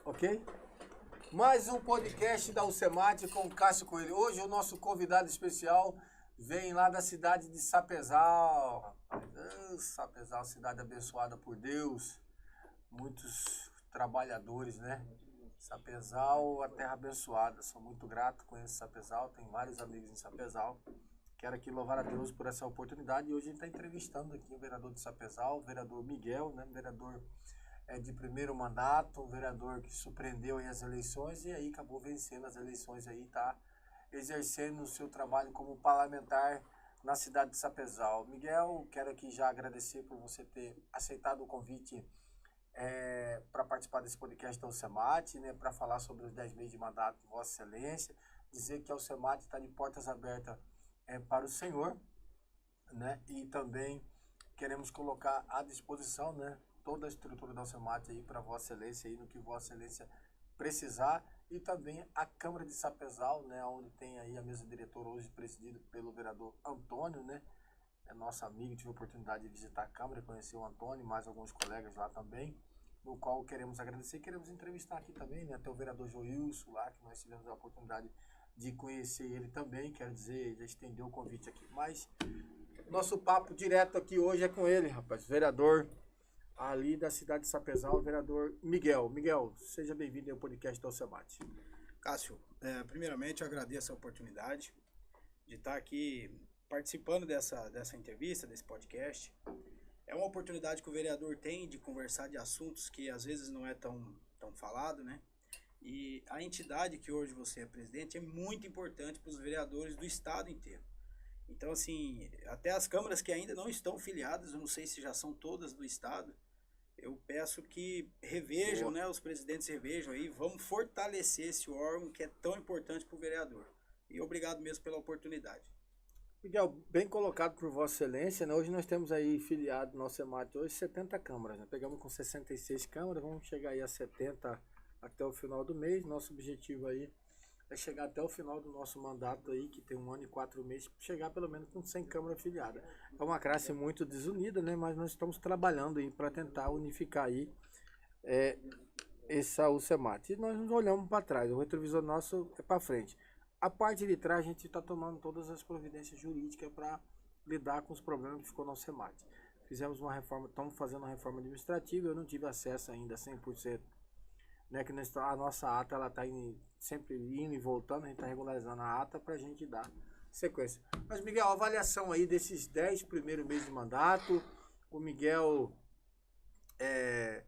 Ok? Mais um podcast da UCEMAT com o Cássio Coelho. Hoje o nosso convidado especial vem lá da cidade de Sapezal. Sapezal, cidade abençoada por Deus. Muitos trabalhadores, né? Sapezal, a terra abençoada. Sou muito grato, conheço Sapezal, tenho vários amigos em Sapezal. Quero aqui louvar a Deus por essa oportunidade. E hoje a gente está entrevistando aqui o vereador de Sapezal, o vereador Miguel, né? Vereador de primeiro mandato, um vereador que surpreendeu aí as eleições e aí acabou vencendo as eleições aí, tá exercendo o seu trabalho como parlamentar na cidade de Sapezal. Miguel, quero aqui já agradecer por você ter aceitado o convite para participar desse podcast da UCEMAT, né, para falar sobre os 10 meses de mandato de Vossa Excelência, dizer que a UCEMAT está de portas abertas para o senhor, né, e também queremos colocar à disposição, né, toda a estrutura da UCEMAT aí para Vossa Excelência, aí no que Vossa Excelência precisar, e também a Câmara de Sapezal, né, onde tem aí a mesa diretora hoje presidida pelo vereador Antônio, né, é nosso amigo, tive a oportunidade de visitar a Câmara, conhecer o Antônio e mais alguns colegas lá também, no qual queremos agradecer, queremos entrevistar aqui também, né, até o vereador Joilson lá, que nós tivemos a oportunidade de conhecer ele também, quero dizer, já estendeu o convite aqui, mas nosso papo direto aqui hoje é com ele, rapaz, vereador ali da cidade de Sapezal, o vereador Miguel. Miguel, seja bem-vindo ao podcast da UCEMAT. Cássio, primeiramente eu agradeço a oportunidade de estar aqui participando dessa entrevista, desse podcast. É uma oportunidade que o vereador tem de conversar de assuntos que às vezes não é tão falado, né? E a entidade que hoje você é presidente é muito importante para os vereadores do estado inteiro. Então, assim, até as câmaras que ainda não estão filiadas, eu não sei se já são todas do estado, eu peço que revejam, né, os presidentes revejam aí, vamos fortalecer esse órgão que é tão importante para o vereador. E obrigado mesmo pela oportunidade. Miguel, bem colocado por Vossa Excelência, né? Hoje nós temos aí filiado no nosso EMAT hoje 70 câmaras, né? Pegamos com 66 câmaras, vamos chegar aí a 70 até o final do mês. Nosso objetivo aí é chegar até o final do nosso mandato aí, que tem 1 ano e 4 meses, chegar pelo menos com 100 câmaras filiadas. É uma classe muito desunida, né? Mas nós estamos trabalhando aí para tentar unificar aí essa UCEMAT. E nós nos olhamos para trás, o retrovisor nosso é para frente. A parte de trás a gente está tomando todas as providências jurídicas para lidar com os problemas que ficou no UCEMAT. Fizemos uma reforma, estamos fazendo uma reforma administrativa, eu não tive acesso ainda 100%. Né, que a nossa ata ela está sempre indo e voltando, a gente está regularizando a ata para a gente dar sequência. Mas, Miguel, a avaliação aí desses 10 primeiros meses de mandato, o Miguel é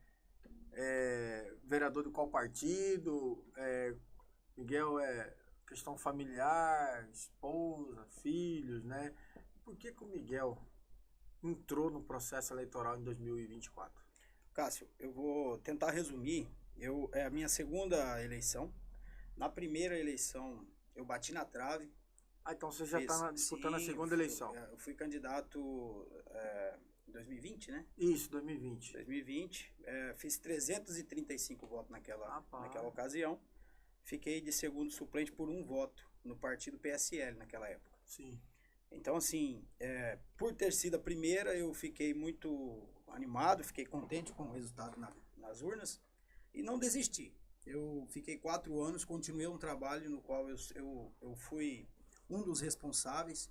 vereador de qual partido? Miguel é questão familiar, esposa, filhos, né? Por que o Miguel entrou no processo eleitoral em 2024? Cássio, eu vou tentar resumir. É a minha segunda eleição. Na primeira eleição, eu bati na trave. Ah, então você já está disputando a segunda eleição. Eu fui candidato em 2020, né? Isso, 2020. 2020. Fiz 335 votos naquela ocasião. Fiquei de segundo suplente por 1 voto no partido PSL naquela época. Sim. Então, assim, por ter sido a primeira, eu fiquei muito animado, fiquei contente com o resultado nas urnas. E não desisti. Eu fiquei 4 anos, continuei um trabalho no qual eu fui um dos responsáveis.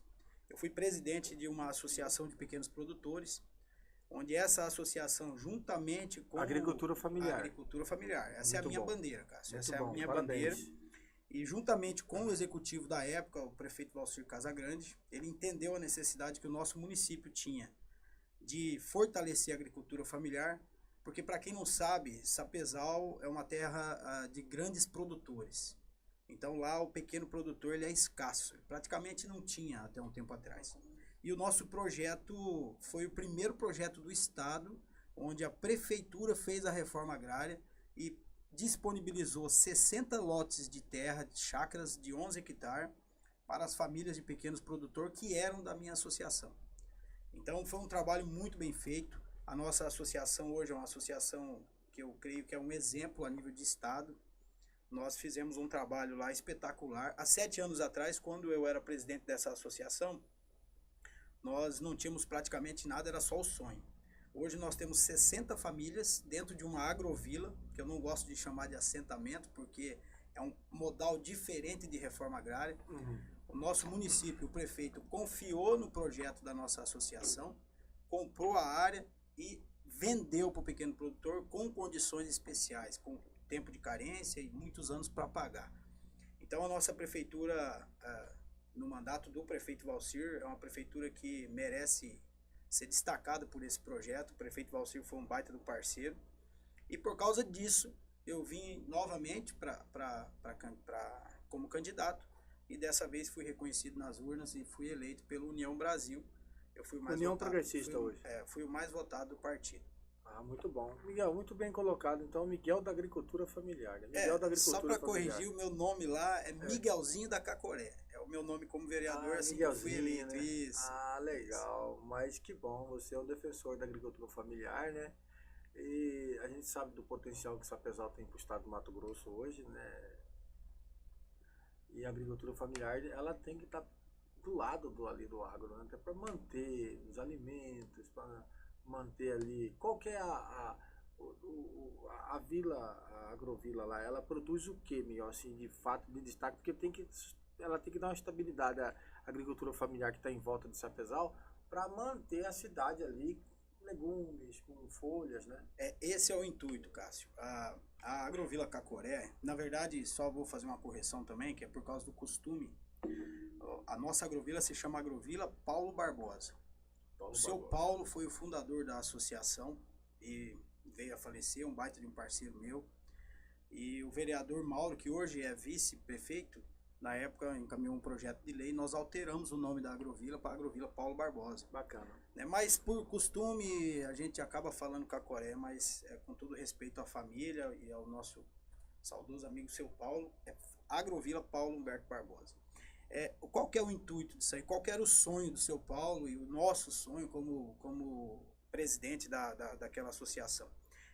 Eu fui presidente de uma associação de pequenos produtores, onde essa associação, juntamente com... Agricultura familiar. Agricultura familiar. Essa é a minha bandeira, Cássio. Essa é a minha bandeira. E juntamente com o executivo da época, o prefeito Valcir Casagrande, ele entendeu a necessidade que o nosso município tinha de fortalecer a agricultura familiar. Porque, para quem não sabe, Sapezal é uma terra de grandes produtores. Então, lá o pequeno produtor ele é escasso. Praticamente não tinha até um tempo atrás. E o nosso projeto foi o primeiro projeto do Estado, onde a prefeitura fez a reforma agrária e disponibilizou 60 lotes de terra, de chácaras de 11 hectares, para as famílias de pequenos produtores que eram da minha associação. Então, foi um trabalho muito bem feito. A nossa associação hoje é uma associação que eu creio que é um exemplo a nível de estado. Nós fizemos um trabalho lá espetacular. Há 7 anos atrás, quando eu era presidente dessa associação, nós não tínhamos praticamente nada, era só o sonho. Hoje nós temos 60 famílias dentro de uma agrovila, que eu não gosto de chamar de assentamento, porque é um modal diferente de reforma agrária. O nosso município, o prefeito, confiou no projeto da nossa associação, comprou a área e vendeu para o pequeno produtor com condições especiais, com tempo de carência e muitos anos para pagar. Então a nossa prefeitura, no mandato do prefeito Valcir, é uma prefeitura que merece ser destacada por esse projeto. O prefeito Valcir foi um baita do parceiro. E por causa disso, eu vim novamente como candidato. E dessa vez fui reconhecido nas urnas e fui eleito pelo União Brasil. Eu fui o mais União votado, Progressista hoje. Fui o mais votado do partido. Ah, muito bom. Miguel, muito bem colocado. Então, Miguel da Agricultura Familiar. Né? Miguel da Agricultura só para Familiar. corrigir, o meu nome lá é Miguelzinho da Cacoré. É o meu nome como vereador, assim que eu fui eleito. Né? Isso. Ah, legal. Isso. Mas que bom, você é um defensor da agricultura familiar, né? E a gente sabe do potencial que Sapezal tem para o estado do Mato Grosso hoje, né? E a agricultura familiar, ela tem que estar do lado ali do agro, né? Até para manter os alimentos, para manter ali. Qual que é a vila, a agrovila lá? Ela produz o que, Miguel, assim, de fato, de destaque? Porque ela tem que dar uma estabilidade à agricultura familiar que está em volta de Sapezal para manter a cidade ali com legumes, com folhas, né? Esse é o intuito, Cássio. A agrovila Cacoré, na verdade, só vou fazer uma correção também, que é por causa do costume. A nossa agrovila se chama Agrovila Paulo Barbosa. O seu Paulo foi o fundador da associação e veio a falecer, um baita de um parceiro meu. E o vereador Mauro, que hoje é vice-prefeito, na época encaminhou um projeto de lei, nós alteramos o nome da agrovila para Agrovila Paulo Barbosa. Bacana. Mas por costume a gente acaba falando Cacoré, mas com todo respeito à família e ao nosso saudoso amigo seu Paulo, é Agrovila Paulo Humberto Barbosa. Qual que é o intuito disso aí? Qual que era o sonho do seu Paulo e o nosso sonho como presidente daquela associação?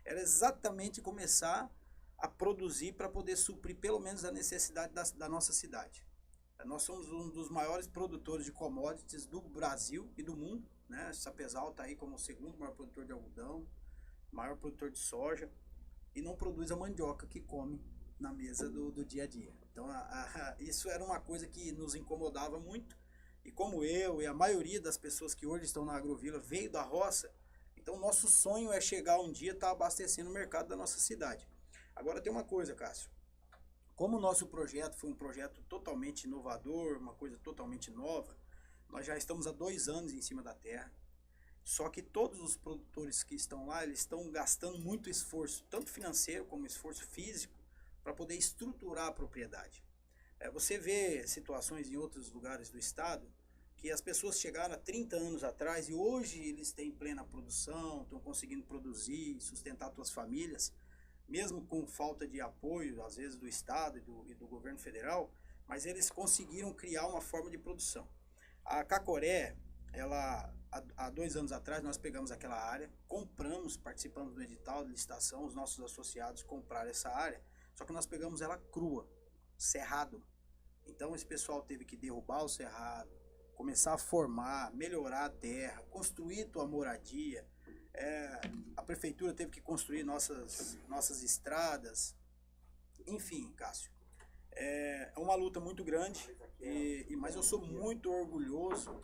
Era exatamente começar a produzir para poder suprir pelo menos a necessidade da nossa cidade. Nós somos um dos maiores produtores de commodities do Brasil e do mundo, né? Sapezal está aí como o segundo maior produtor de algodão, maior produtor de soja, e não produz a mandioca que come na mesa do dia a dia. Então isso era uma coisa que nos incomodava muito, e como eu e a maioria das pessoas que hoje estão na agrovila veio da roça, então nosso sonho é chegar um dia estar abastecendo o mercado da nossa cidade. Agora tem uma coisa, Cássio, como o nosso projeto foi um projeto totalmente inovador, uma coisa totalmente nova, nós já estamos há 2 anos em cima da terra, só que todos os produtores que estão lá, eles estão gastando muito esforço, tanto financeiro como esforço físico, para poder estruturar a propriedade. Você vê situações em outros lugares do estado, que as pessoas chegaram há 30 anos atrás e hoje eles têm plena produção, estão conseguindo produzir, sustentar suas famílias, mesmo com falta de apoio, às vezes, do Estado e do governo federal, mas eles conseguiram criar uma forma de produção. A Cacoré, há 2 anos atrás, nós pegamos aquela área, compramos, participamos do edital de licitação, os nossos associados compraram essa área, só que nós pegamos ela crua, cerrado. Então esse pessoal teve que derrubar o cerrado, começar a formar, melhorar a terra, construir tua moradia. A prefeitura teve que construir nossas estradas. Enfim, Cássio, é uma luta muito grande, mas eu sou muito orgulhoso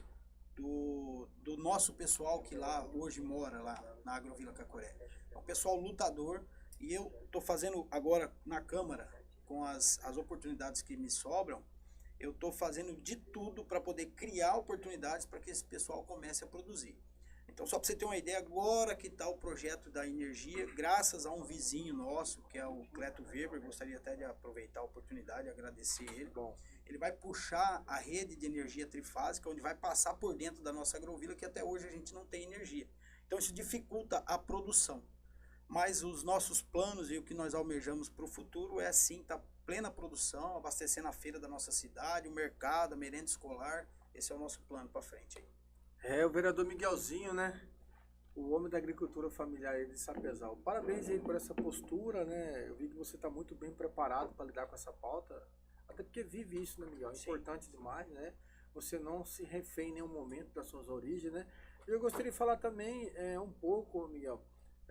do nosso pessoal que lá hoje mora lá na Agrovila Cacoré. É um pessoal lutador, e eu estou fazendo agora na Câmara, com as oportunidades que me sobram, eu estou fazendo de tudo para poder criar oportunidades para que esse pessoal comece a produzir. Então, só para você ter uma ideia, agora que está o projeto da energia, graças a um vizinho nosso, que é o Cleto Weber, gostaria até de aproveitar a oportunidade e agradecer ele. Bom, ele vai puxar a rede de energia trifásica, onde vai passar por dentro da nossa agrovila, que até hoje a gente não tem energia. Então, isso dificulta a produção. Mas os nossos planos e o que nós almejamos para o futuro é sim estar plena produção, abastecendo a feira da nossa cidade, o mercado, a merenda escolar. Esse é o nosso plano para frente aí. O vereador Miguelzinho, né? O homem da agricultura familiar aí de Sapezal. Parabéns aí por essa postura, né? Eu vi que você está muito bem preparado para lidar com essa pauta. Até porque vive isso, né, Miguel? É importante demais, né? Você não se refém em nenhum momento das suas origens, né? Eu gostaria de falar também um pouco, Miguel,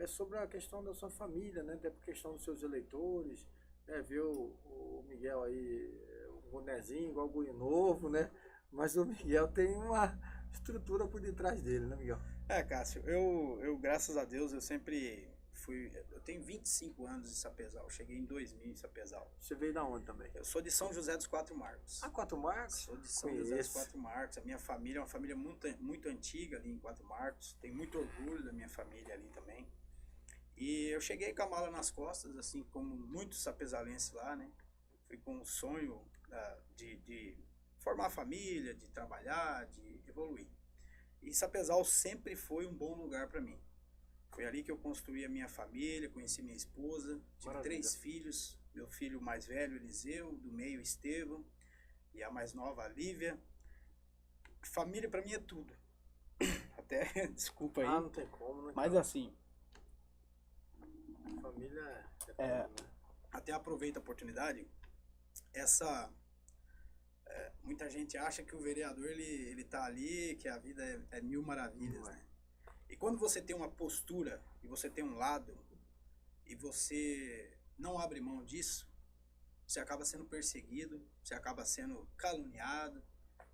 sobre a questão da sua família, né? Até por questão dos seus eleitores, né? Ver o Miguel aí, um bonezinho, igual o Guri Novo, né? Mas o Miguel tem uma estrutura por detrás dele, né, Miguel? Cássio, eu graças a Deus, eu sempre fui. Eu tenho 25 anos em Sapezal, eu cheguei em 2000 em Sapezal. Você veio da onde também? Eu sou de São José dos Quatro Marcos. Ah, Quatro Marcos? Sou de São José dos Quatro Marcos. A minha família é uma família muito antiga ali em Quatro Marcos. Tenho muito orgulho da minha família ali também. E eu cheguei com a mala nas costas, assim como muitos sapezalenses lá, né? Fui com o sonho de formar família, de trabalhar, de evoluir. E Sapezal sempre foi um bom lugar para mim. Foi ali que eu construí a minha família, conheci minha esposa, tive Maravilha. 3 filhos. Meu filho mais velho, Eliseu, do meio, Estevão, e a mais nova, a Lívia. Família para mim é tudo. Até, desculpa aí. Ah, não tem como, né? Mas assim, Família tudo, né? até aproveito a oportunidade, muita gente acha que o vereador ele tá ali, que a vida é mil maravilhas, né? E quando você tem uma postura e você tem um lado e você não abre mão disso, você acaba sendo perseguido, você acaba sendo caluniado,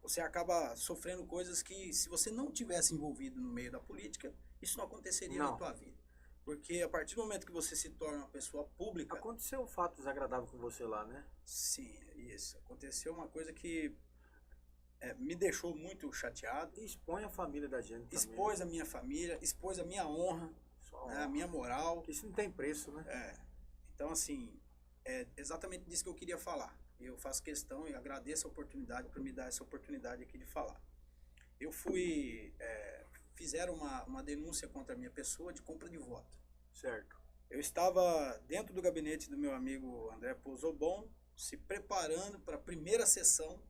você acaba sofrendo coisas que, se você não tivesse envolvido no meio da política, isso não aconteceria na tua vida. Porque a partir do momento que você se torna uma pessoa pública... Aconteceu um fato desagradável com você lá, né? Sim, isso. Aconteceu uma coisa que me deixou muito chateado. E expõe a família da gente também. Expôs a minha família, expôs a minha honra, a minha moral. Isso não tem preço, né? Então, assim, é exatamente disso que eu queria falar. Eu faço questão e agradeço a oportunidade por me dar essa oportunidade aqui de falar. Eu fizeram uma denúncia contra a minha pessoa de compra de voto. Certo. Eu estava dentro do gabinete do meu amigo André Pozzobon, se preparando para a primeira sessão.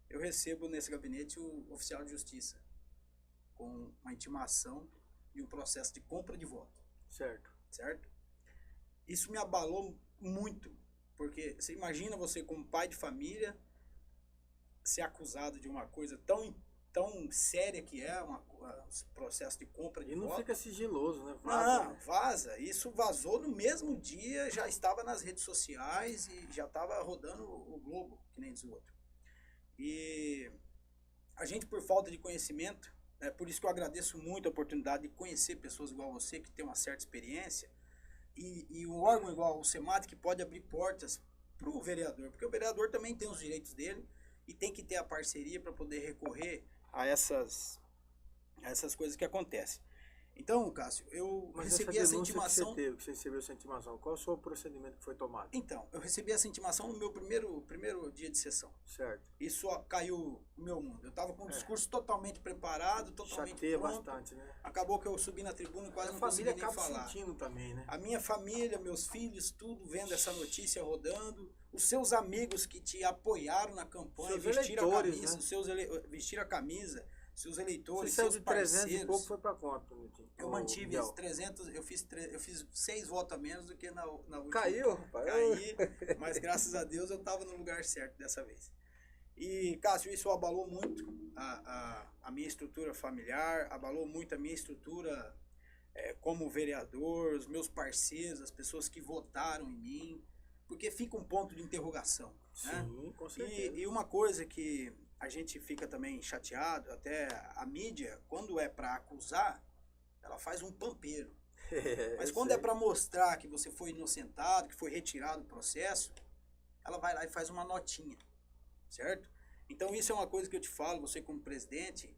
Eu recebo nesse gabinete o oficial de justiça, com uma intimação e um processo de compra de voto. Certo. Certo? Isso me abalou muito, porque você imagina você como pai de família ser acusado de uma coisa tão séria que é um processo de compra de voto. E não fica sigiloso, né? Vaza, vaza. Isso vazou no mesmo dia, já estava nas redes sociais e já estava rodando o Globo, que nem diz o outro. E a gente, por falta de conhecimento, por isso que eu agradeço muito a oportunidade de conhecer pessoas igual você, que tem uma certa experiência, e um órgão igual o SEMAT, que pode abrir portas para o vereador, porque o vereador também tem os direitos dele e tem que ter a parceria para poder recorrer a essas coisas que acontecem. Então, Cássio, eu recebi essa intimação... Que você recebeu essa intimação, qual foi o procedimento que foi tomado? Então, eu recebi essa intimação no meu primeiro dia de sessão. Certo. Isso caiu no meu mundo. Eu estava com um discurso totalmente preparado, totalmente Chateia pronto. Bastante, né? Acabou que eu subi na tribuna e quase não consegui nem falar. A família acaba sentindo também, né? A minha família, meus filhos, tudo vendo essa notícia rodando. Os seus amigos que te apoiaram na campanha, vestiram a camisa, né? Vestiram a camisa, seus eleitores, Você seus parceiros. 300 e pouco foi para quanto? Eu mantive os 300, eu fiz 6 votos a menos do que na última. Caiu, rapaz. Caí, mas graças a Deus eu estava no lugar certo dessa vez. E, Cássio, isso abalou muito a minha estrutura familiar, abalou muito a minha estrutura como vereador, os meus parceiros, as pessoas que votaram em mim, porque fica um ponto de interrogação. Sim, né? Com certeza. E uma coisa que a gente fica também chateado, até a mídia, quando é para acusar, ela faz um pampeiro. Mas quando é para mostrar que você foi inocentado, que foi retirado do processo, ela vai lá e faz uma notinha, certo? Então isso é uma coisa que eu te falo, você como presidente,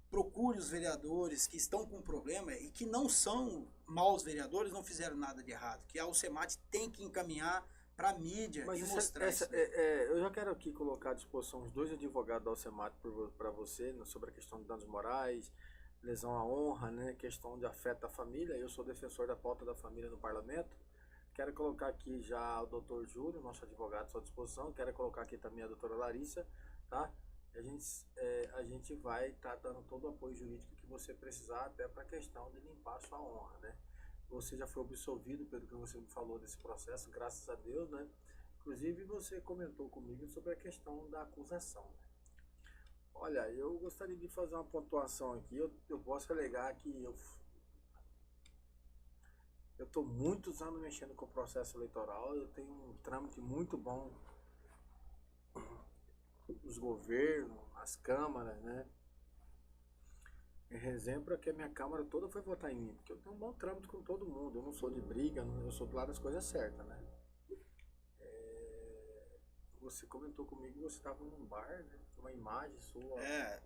procure os vereadores que estão com problema e que não são maus vereadores, não fizeram nada de errado, que a UCEMAT tem que encaminhar para a mídia e mostrar isso. Eu já quero aqui colocar à disposição os 2 advogados da UCEMAT para você, sobre a questão de danos morais, lesão à honra, né, questão de afeto à família. Eu sou defensor da pauta da família no parlamento. Quero colocar aqui já o doutor Júlio, nosso advogado, à sua disposição. Quero colocar aqui também a doutora Larissa, tá? A gente vai estar dando todo o apoio jurídico que você precisar, até para a questão de limpar a sua honra, né? Você já foi absolvido pelo que você me falou desse processo, graças a Deus, né? Inclusive, você comentou comigo sobre a questão da acusação, né? Olha, eu gostaria de fazer uma pontuação aqui. Eu posso alegar que eu estou muitos anos mexendo com o processo eleitoral. Eu tenho um trâmite muito bom nos governos, nas câmaras, né? Exemplo é que a minha Câmara toda foi votar em mim, porque eu tenho um bom trâmite com todo mundo. Eu não sou de briga, eu sou do lado das coisas certas, né? Você comentou comigo que você estava num bar, né? Uma imagem sua,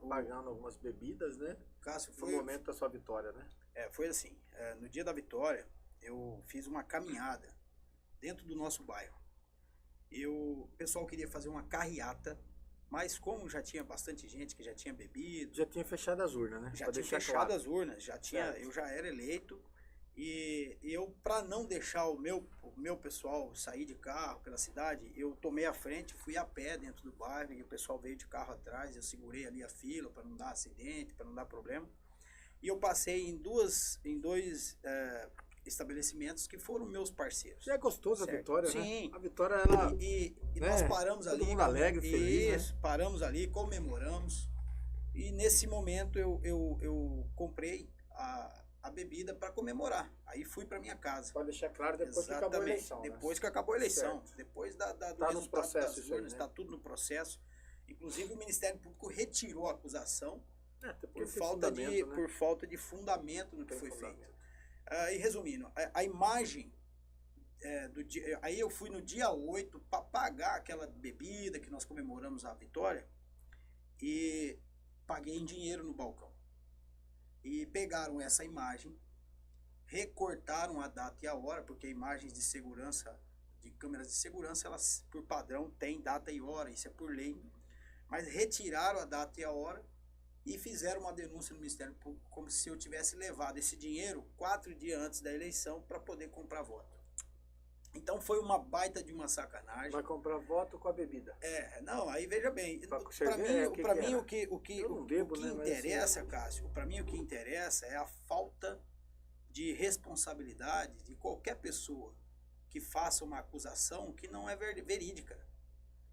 pagando algumas bebidas, né? Cássio, no momento da sua vitória, né? Foi assim, no dia da vitória, eu fiz uma caminhada dentro do nosso bairro. O pessoal queria fazer uma carreata, mas como já tinha bastante gente que já tinha bebido... Já tinha fechado as urnas, né? Já tinha fechado as urnas, eu já era eleito. E eu, para não deixar o meu pessoal sair de carro pela cidade, eu tomei a frente, fui a pé dentro do bairro e o pessoal veio de carro atrás, eu segurei ali a fila para não dar acidente, para não dar problema. E eu passei em dois estabelecimentos que foram meus parceiros. E é gostoso a vitória, Sim. Né? A vitória, ela... E nós paramos ali... Todo mundo alegre, feliz, isso, né? Paramos ali, comemoramos. E nesse momento eu comprei a bebida para comemorar. Aí fui para minha casa. Pode deixar claro depois que acabou a eleição. Depois que acabou a eleição. Certo. Depois do resultado das urnas, está tudo no processo. Inclusive o Ministério Público retirou a acusação por falta de fundamento no que foi feito. E resumindo, a imagem do dia. Aí eu fui no dia 8 para pagar aquela bebida que nós comemoramos a vitória e paguei em dinheiro no balcão. E pegaram essa imagem, recortaram a data e a hora, porque imagens de segurança, de câmeras de segurança, elas por padrão têm data e hora, isso é por lei. Mas retiraram a data e a hora e fizeram uma denúncia no Ministério Público como se eu tivesse levado esse dinheiro 4 dias antes da eleição para poder comprar voto. Então foi uma baita de uma sacanagem. Vai comprar voto com a bebida. Não, aí veja bem. Para mim o que interessa, Cássio, para mim o que interessa é a falta de responsabilidade de qualquer pessoa que faça uma acusação que não é verídica.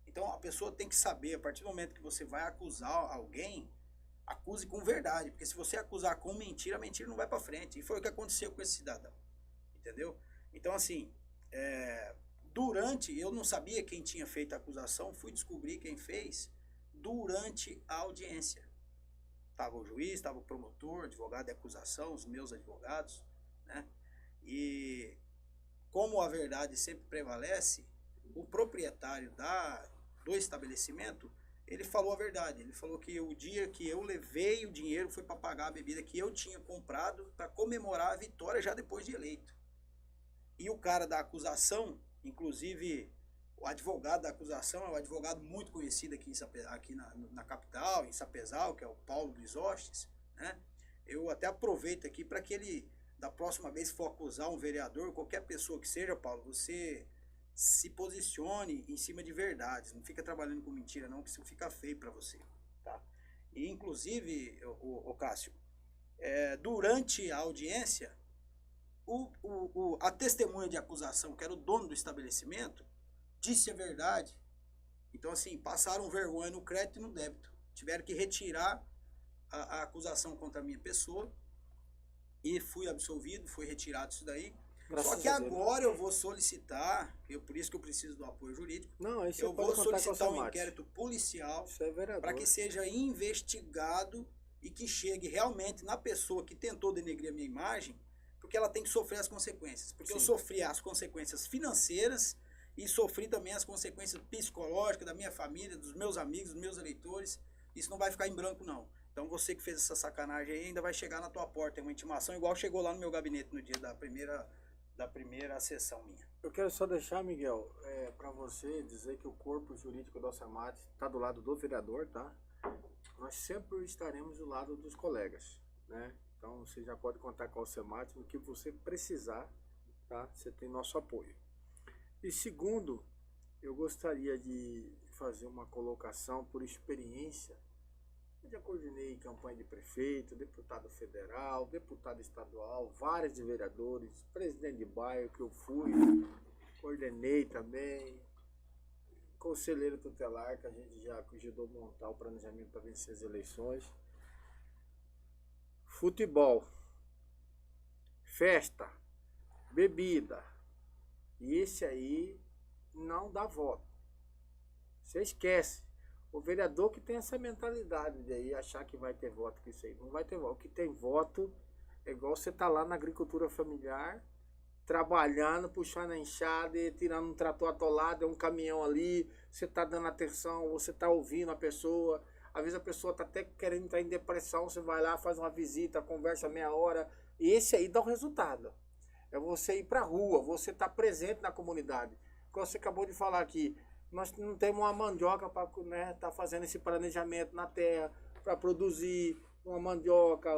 Então a pessoa tem que saber, a partir do momento que você vai acusar alguém, acuse com verdade, porque se você acusar com mentira, a mentira não vai para frente. E foi o que aconteceu com esse cidadão. Entendeu? Então assim, eu não sabia quem tinha feito a acusação, fui descobrir quem fez durante a audiência. Estava o juiz, estava o promotor, advogado de acusação, os meus advogados, né? E como a verdade sempre prevalece, o proprietário do estabelecimento, ele falou a verdade. Ele falou que o dia que eu levei o dinheiro foi para pagar a bebida que eu tinha comprado para comemorar a vitória já depois de eleito. E o cara da acusação, inclusive o advogado da acusação, é um advogado muito conhecido aqui na capital, em Sapezal, que é o Paulo Luiz Hostes, né? Eu até aproveito aqui para que ele, da próxima vez que for acusar um vereador, qualquer pessoa que seja, Paulo, você se posicione em cima de verdades, não fica trabalhando com mentira não, que isso fica feio para você, tá? E inclusive, o Cássio, durante a audiência, a testemunha de acusação, que era o dono do estabelecimento, disse a verdade. Então assim, passaram vergonha no crédito e no débito, tiveram que retirar a acusação contra a minha pessoa e fui absolvido, foi retirado isso daí. Só que agora eu vou solicitar, por isso que eu preciso do apoio jurídico, eu vou solicitar um inquérito policial para que seja investigado e que chegue realmente na pessoa que tentou denegrir a minha imagem, porque ela tem que sofrer as consequências. Porque eu sofri as consequências financeiras e sofri também as consequências psicológicas da minha família, dos meus amigos, dos meus eleitores. Isso não vai ficar em branco, não. Então você que fez essa sacanagem aí ainda vai chegar na tua porta, é uma intimação, igual chegou lá no meu gabinete no dia da primeira sessão minha. Eu quero só deixar, Miguel, para você dizer que o corpo jurídico do Alcemate está do lado do vereador, tá? Nós sempre estaremos do lado dos colegas, né? Então você já pode contar com o Alcemate no que você precisar, tá? Você tem nosso apoio. E segundo, eu gostaria de fazer uma colocação por experiência. Eu já coordenei campanha de prefeito, deputado federal, deputado estadual, vários de vereadores, presidente de bairro que eu fui, coordenei também, conselheiro tutelar, que a gente já ajudou a montar o planejamento para vencer as eleições. Futebol, festa, bebida. E esse aí não dá voto. Você esquece. O vereador que tem essa mentalidade de aí achar que vai ter voto com isso aí. Não vai ter voto. O que tem voto é igual você tá lá na agricultura familiar, trabalhando, puxando a enxada, tirando um trator atolado, é um caminhão ali, você tá dando atenção, você tá ouvindo a pessoa. Às vezes a pessoa tá até querendo entrar em depressão, você vai lá, faz uma visita, conversa meia hora. E esse aí dá o resultado. É você ir pra rua, você tá presente na comunidade. Como você acabou de falar aqui, nós não temos uma mandioca para, né, tá fazendo esse planejamento na terra para produzir uma mandioca,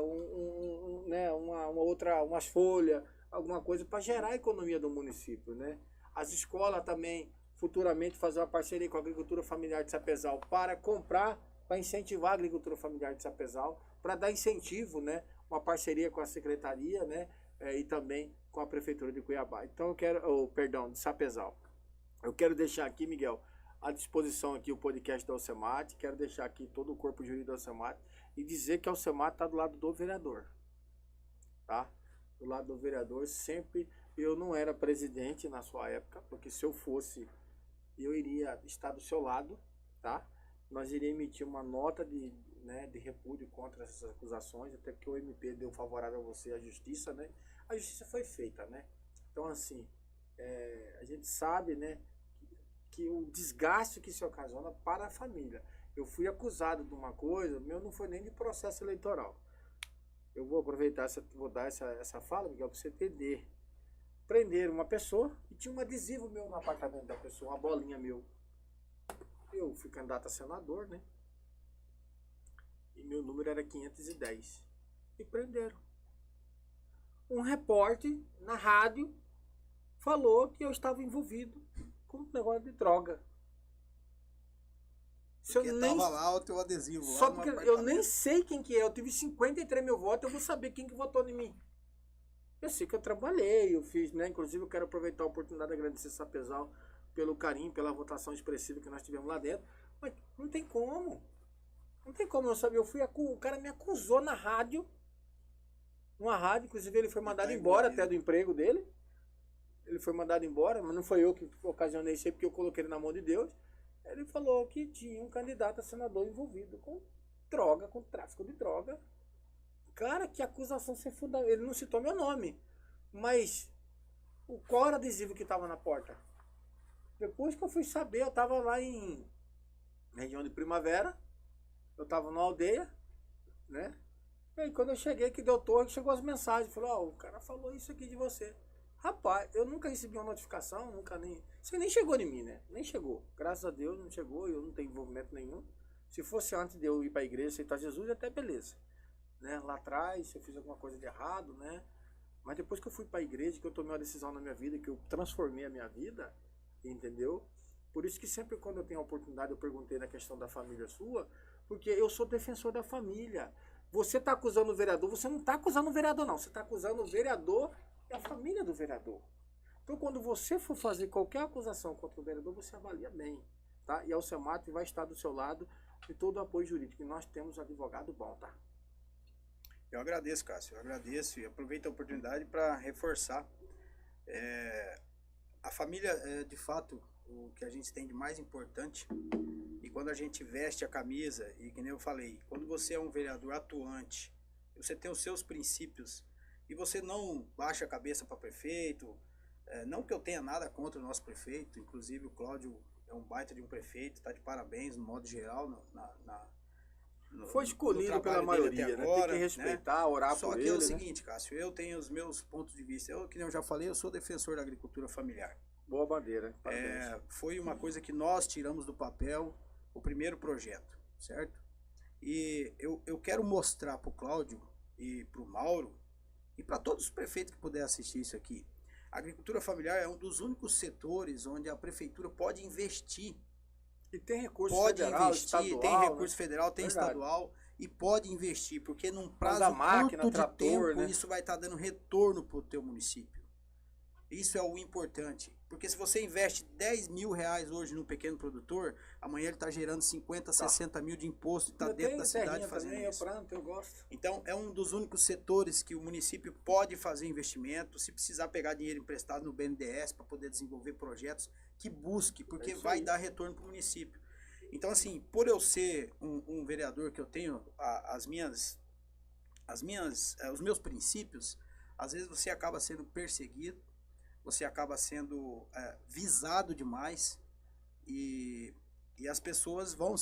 né, uma outra, umas folhas, alguma coisa para gerar a economia do município, né? As escolas também futuramente fazer uma parceria com a agricultura familiar de Sapezal para comprar, para incentivar a agricultura familiar de Sapezal, para dar incentivo, né? Uma parceria com a secretaria, né? E também com a prefeitura de Cuiabá. Então eu quero, perdão, de Sapezal. Eu quero deixar aqui, Miguel, à disposição aqui o podcast da Alcemate, quero deixar aqui todo o corpo jurídico da Alcemate e dizer que a Alcemate está do lado do vereador, tá? Do lado do vereador, sempre. Eu não era presidente na sua época, porque se eu fosse, eu iria estar do seu lado, tá? Nós iríamos emitir uma nota de repúdio contra essas acusações, até que o MP deu favorável a você, a justiça, né? A justiça foi feita, né? Então, assim, a gente sabe, né, que o desgaste que se ocasiona para a família. Eu fui acusado de uma coisa, meu não foi nem de processo eleitoral. Eu vou aproveitar, vou dar essa fala, Miguel, para você entender. Prenderam uma pessoa e tinha um adesivo meu no apartamento da pessoa, uma bolinha meu. Eu fui candidato a senador, né? E meu número era 510. E prenderam. Um repórter na rádio falou que eu estava envolvido com um negócio de droga. Porque tava lá o teu adesivo. Só porque eu nem sei quem que é. Eu tive 53 mil votos, eu vou saber quem que votou em mim. Eu sei que eu trabalhei, eu fiz, né? Inclusive eu quero aproveitar a oportunidade de agradecer Sapezal pelo carinho, pela votação expressiva que nós tivemos lá dentro. Mas não tem como. Não tem como eu saber. O cara me acusou na rádio. Numa rádio, inclusive ele foi mandado embora até do emprego dele. Ele foi mandado embora, mas não foi eu que ocasionei isso aí, porque eu coloquei ele na mão de Deus. Ele falou que tinha um candidato a senador envolvido com droga, com tráfico de droga. Cara, que acusação sem fundamento. Ele não citou meu nome, mas qual era o adesivo que estava na porta? Depois que eu fui saber, eu estava lá em região de Primavera, eu estava numa aldeia, né? E aí quando eu cheguei, que deu torre, chegou as mensagens, falou, o cara falou isso aqui de você. Rapaz, eu nunca recebi uma notificação, isso nem chegou em mim, né? Nem chegou. Graças a Deus não chegou, eu não tenho envolvimento nenhum. Se fosse antes de eu ir para a igreja, aceitar Jesus, até beleza. Né? Lá atrás, eu fiz alguma coisa de errado, né? Mas depois que eu fui para a igreja, que eu tomei uma decisão na minha vida, que eu transformei a minha vida, entendeu? Por isso que sempre quando eu tenho a oportunidade, eu perguntei na questão da família sua, porque eu sou defensor da família. Você está acusando o vereador, você não está acusando o vereador, não. Você está acusando o vereador e a família do vereador. Então, quando você for fazer qualquer acusação contra o vereador, você avalia bem, tá? E a Alcemate vai estar do seu lado e todo o apoio jurídico. E nós temos advogado bom, tá? Eu agradeço, Cássio. Eu agradeço e aproveito a oportunidade para reforçar. A família é, de fato, o que a gente tem de mais importante. E quando a gente veste a camisa, e que nem eu falei, quando você é um vereador atuante, você tem os seus princípios, e você não baixa a cabeça para prefeito, não que eu tenha nada contra o nosso prefeito, inclusive o Cláudio é um baita de um prefeito, está de parabéns no modo geral. Foi escolhido pela maioria, né? Tem que respeitar, né? Orar Só por que ele, é o né? seguinte, Cássio, eu tenho os meus pontos de vista. Eu, que nem eu já falei, eu sou defensor da agricultura familiar. Boa bandeira. Parabéns. Foi uma coisa que nós tiramos do papel, o primeiro projeto, certo? E eu quero mostrar para o Cláudio e para o Mauro e para todos os prefeitos que puderem assistir isso aqui. A agricultura familiar é um dos únicos setores onde a prefeitura pode investir. E tem recurso pode federal, investir, estadual, tem recurso né? federal, tem Verdade. estadual e pode investir, porque num prazo da máquina, curto de trator, tempo né? isso vai estar dando retorno para o teu município. Isso é o importante. Porque se você investe 10 mil reais hoje num pequeno produtor, amanhã ele está gerando 50, 60 mil de imposto e está dentro da cidade fazendo também, isso. Eu planto, eu gosto. Então, é um dos únicos setores que o município pode fazer investimento, se precisar pegar dinheiro emprestado no BNDES para poder desenvolver projetos, que busque, porque vai dar retorno para o município. Então, assim, por eu ser um vereador que eu tenho os meus princípios, às vezes você acaba sendo perseguido, você acaba sendo visado demais e as pessoas vão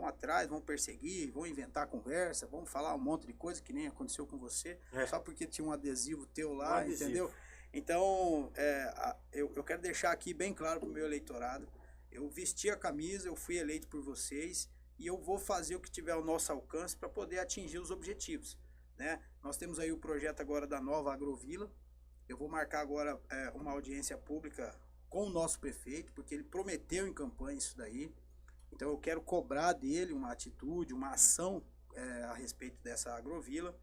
atrás, vão perseguir, vão inventar conversa, vão falar um monte de coisa que nem aconteceu com você, só porque tinha um adesivo teu lá, entendeu? Então, eu quero deixar aqui bem claro para o meu eleitorado, eu vesti a camisa, eu fui eleito por vocês e eu vou fazer o que tiver ao nosso alcance para poder atingir os objetivos, né? Nós temos aí o projeto agora da nova Agrovila. Eu vou marcar agora uma audiência pública com o nosso prefeito, porque ele prometeu em campanha isso daí. Então eu quero cobrar dele uma atitude, uma ação a respeito dessa Agrovila.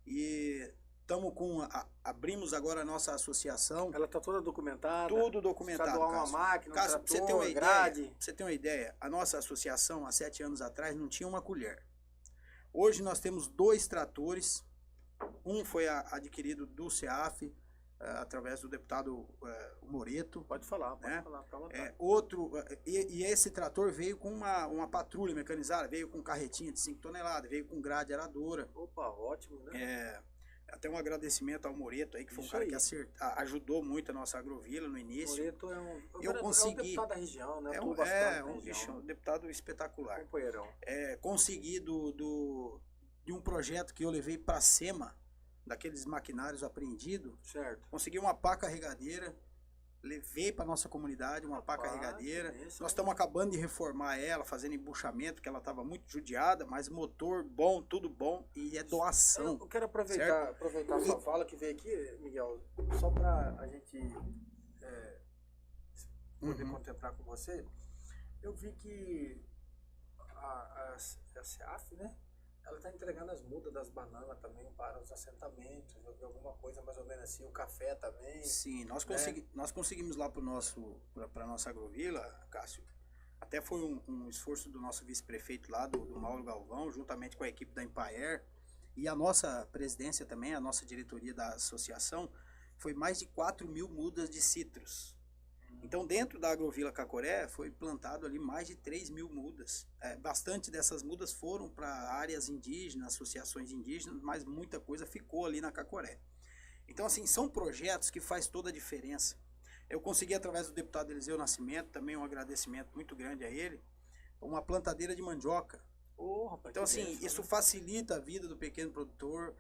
E abrimos agora a nossa associação. Ela está toda documentada? Tudo documentado. Precisa doar uma máquina, Cássio, trator, pra você ter uma ideia, a nossa associação, há 7 anos atrás, não tinha uma colher. Hoje nós temos 2 tratores. Um foi adquirido do CEAF, através do deputado Moreto. Pode falar, né? Falar. Outro, e esse trator veio com uma patrulha mecanizada, veio com carretinha de 5 toneladas, veio com grade aradora. Opa, ótimo, né? Até um agradecimento ao Moreto aí, que foi um cara que ajudou muito a nossa Agrovila no início. Moreto é consegui, um deputado da região, né? Um deputado espetacular. Companheirão. Consegui de um projeto que eu levei para a SEMA, daqueles maquinários apreendidos. Certo. Consegui uma pá carregadeira, levei para nossa comunidade uma pá carregadeira. Nós estamos acabando de reformar ela, fazendo embuchamento, que ela estava muito judiada, mas motor bom, tudo bom, e é doação. Eu quero aproveitar a sua fala que veio aqui, Miguel, só para a gente poder contemplar com você. Eu vi que a CEAF, né? Ela está entregando as mudas das bananas também para os assentamentos, eu vi alguma coisa mais ou menos assim, o café também. Sim, nós conseguimos lá para a nossa Agrovila, Cássio. Até foi um esforço do nosso vice-prefeito lá, do Mauro Galvão, juntamente com a equipe da Empaer, e a nossa presidência também, a nossa diretoria da associação, foi mais de 4 mil mudas de citros. Então, dentro da Agrovila Cacoré, foi plantado ali mais de 3 mil mudas. Bastante dessas mudas foram para áreas indígenas, associações indígenas, mas muita coisa ficou ali na Cacoré. Então, assim, são projetos que faz toda a diferença. Eu consegui, através do deputado Eliseu Nascimento, também um agradecimento muito grande a ele, uma plantadeira de mandioca. Rapaz, então, assim, isso facilita a vida do pequeno produtor,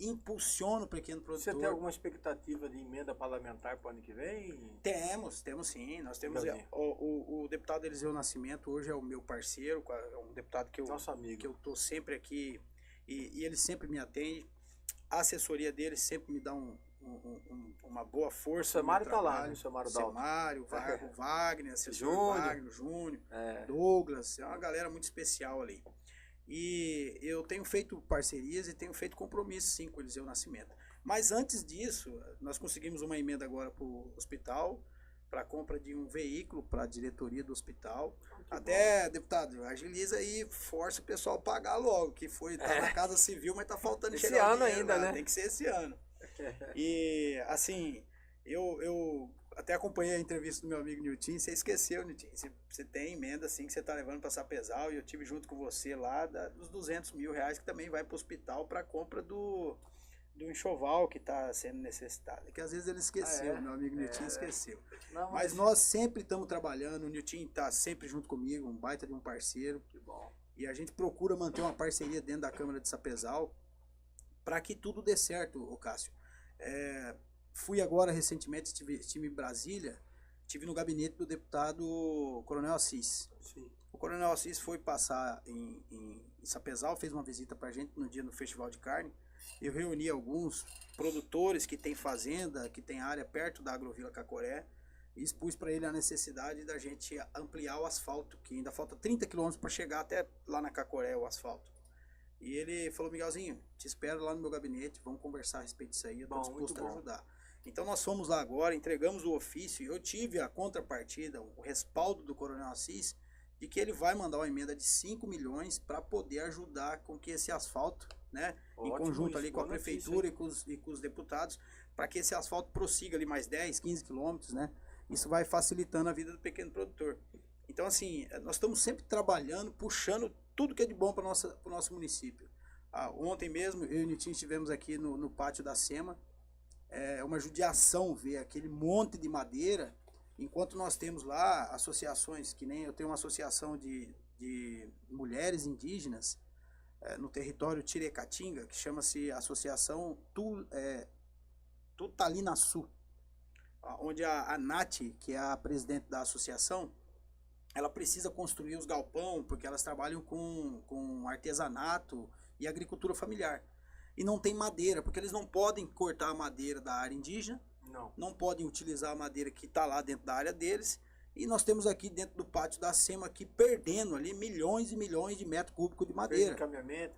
impulsiona o pequeno produtor. Você tem alguma expectativa de emenda parlamentar para o ano que vem? Temos sim. Nós temos o deputado Eliseu Nascimento, hoje é o meu parceiro, é um deputado que eu estou sempre aqui e ele sempre me atende. A assessoria dele sempre me dá uma boa força. O Semário está lá, né? O Semário Dalton. Semário, o Wagner, assessor Wagner, o Júnior, Douglas, é uma galera muito especial ali. E eu tenho feito parcerias e tenho feito compromissos, sim, com o Eliseu Nascimento. Mas antes disso, nós conseguimos uma emenda agora para o hospital, para a compra de um veículo para a diretoria do hospital. Até, deputado, agiliza aí, força o pessoal a pagar logo, que tá na Casa Civil, mas tá faltando esse chegar ano ainda, né? Tem que ser esse ano. E, assim, eu até acompanhei a entrevista do meu amigo Nilton. Você esqueceu, Nilton, você tem emenda assim que você está levando para Sapezal, e eu tive junto com você lá dos 200 mil reais que também vai para o hospital para a compra do enxoval que está sendo necessitado. É que às vezes ele esqueceu, meu amigo Nilton esqueceu. Não, mas nós sempre estamos trabalhando, o Nilton está sempre junto comigo, um baita de um parceiro. Que bom. E a gente procura manter uma parceria dentro da Câmara de Sapezal para que tudo dê certo, ô Cássio. Fui agora recentemente, estive em Brasília, estive no gabinete do deputado Coronel Assis. Sim. O Coronel Assis foi passar em Sapezal, fez uma visita para a gente no dia do Festival de Carne. Eu reuni alguns produtores que têm fazenda, que tem área perto da Agrovila Cacoré, e expus para ele a necessidade da gente ampliar o asfalto, que ainda falta 30 quilômetros para chegar até lá na Cacoré o asfalto. E ele falou: Miguelzinho, te espero lá no meu gabinete, vamos conversar a respeito disso aí, eu estou disposto a ajudar. Então nós fomos lá agora, entregamos o ofício e eu tive a contrapartida, o respaldo do Coronel Assis, de que ele vai mandar uma emenda de 5 milhões para poder ajudar com que esse asfalto, né, em conjunto ali com a prefeitura e com os deputados, para que esse asfalto prossiga ali mais 10, 15 quilômetros, né? Isso vai facilitando a vida do pequeno produtor. Então, assim, nós estamos sempre trabalhando, puxando tudo que é de bom para o nosso município. Ontem mesmo, eu e o Nitinho estivemos aqui no pátio da SEMA. É uma judiação ver aquele monte de madeira, enquanto nós temos lá associações, que nem eu tenho uma associação de mulheres indígenas no território Tirecatinga, que chama-se Associação Tutalinaçu, onde a Nath, que é a presidente da associação, ela precisa construir os galpão, porque elas trabalham com artesanato e agricultura familiar. E não tem madeira, porque eles não podem cortar a madeira da área indígena, não podem utilizar a madeira que está lá dentro da área deles, e nós temos aqui dentro do pátio da SEMA, aqui perdendo ali milhões e milhões de metros cúbicos de madeira.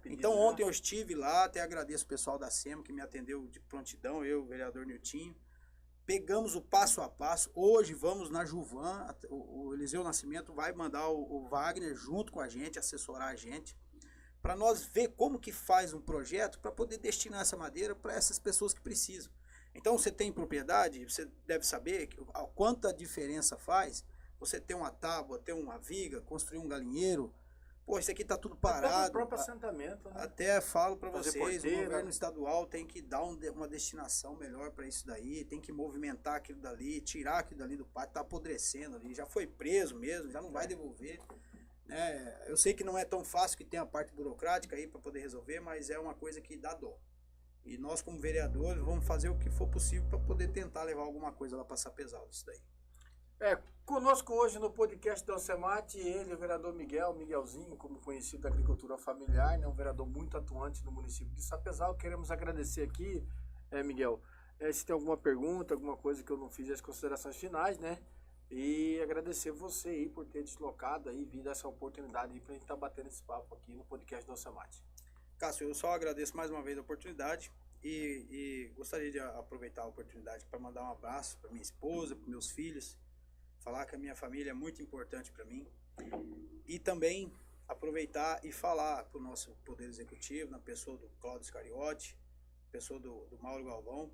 Então ontem eu estive lá, até agradeço o pessoal da SEMA que me atendeu de prontidão, eu, o vereador Niltinho. Pegamos o passo a passo, hoje vamos na Juvan, o Eliseu Nascimento vai mandar o Wagner junto com a gente, assessorar a gente, para nós ver como que faz um projeto para poder destinar essa madeira para essas pessoas que precisam. Então você tem propriedade, você deve saber quanta diferença faz você ter uma tábua, ter uma viga, construir um galinheiro. Pô, isso aqui está tudo parado. Até o próprio assentamento, né? Até falo para vocês, porteira. O governo estadual tem que dar uma destinação melhor para isso daí, tem que movimentar aquilo dali, tirar aquilo dali do pátio, está apodrecendo ali, já foi preso mesmo, já não vai devolver. Eu sei que não é tão fácil, que tem a parte burocrática aí para poder resolver, mas é uma coisa que dá dó. E nós, como vereadores, vamos fazer o que for possível para poder tentar levar alguma coisa lá para Sapezal disso daí. Conosco hoje no podcast da Alcemate, ele, o vereador Miguelzinho, como conhecido da agricultura familiar, né, um vereador muito atuante no município de Sapezal. Queremos agradecer aqui, Miguel, se tem alguma pergunta, alguma coisa que eu não fiz as considerações finais, né? E agradecer você aí por ter deslocado aí, vindo essa oportunidade aí pra gente estar batendo esse papo aqui no podcast da Alcemate. Cássio, eu só agradeço mais uma vez a oportunidade e gostaria de aproveitar a oportunidade para mandar um abraço para minha esposa, para meus filhos, falar que a minha família é muito importante para mim e também aproveitar e falar para o nosso Poder Executivo, na pessoa do Cláudio Scariotti, pessoa do Mauro Galvão,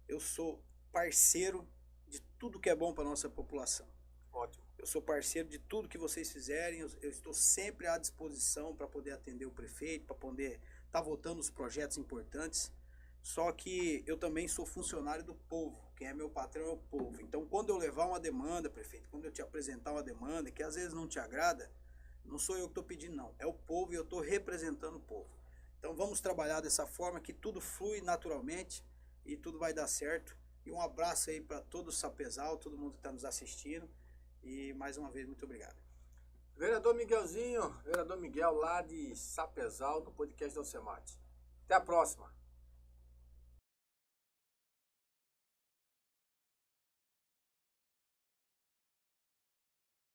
eu sou parceiro de tudo que é bom para a nossa população. Ótimo. Eu sou parceiro de tudo que vocês fizerem, eu estou sempre à disposição para poder atender o prefeito, para poder estar votando os projetos importantes. Só que eu também sou funcionário do povo, quem é meu patrão é o povo. Então quando eu levar uma demanda, prefeito, quando eu te apresentar uma demanda que às vezes não te agrada, não sou eu que estou pedindo não, é o povo e eu estou representando o povo. Então vamos trabalhar dessa forma que tudo flui naturalmente e tudo vai dar certo. E um abraço aí para todo o Sapezal, todo mundo que está nos assistindo. E mais uma vez, muito obrigado. Vereador Miguelzinho, vereador Miguel lá de Sapezal, do podcast da Alcemate. Até a próxima.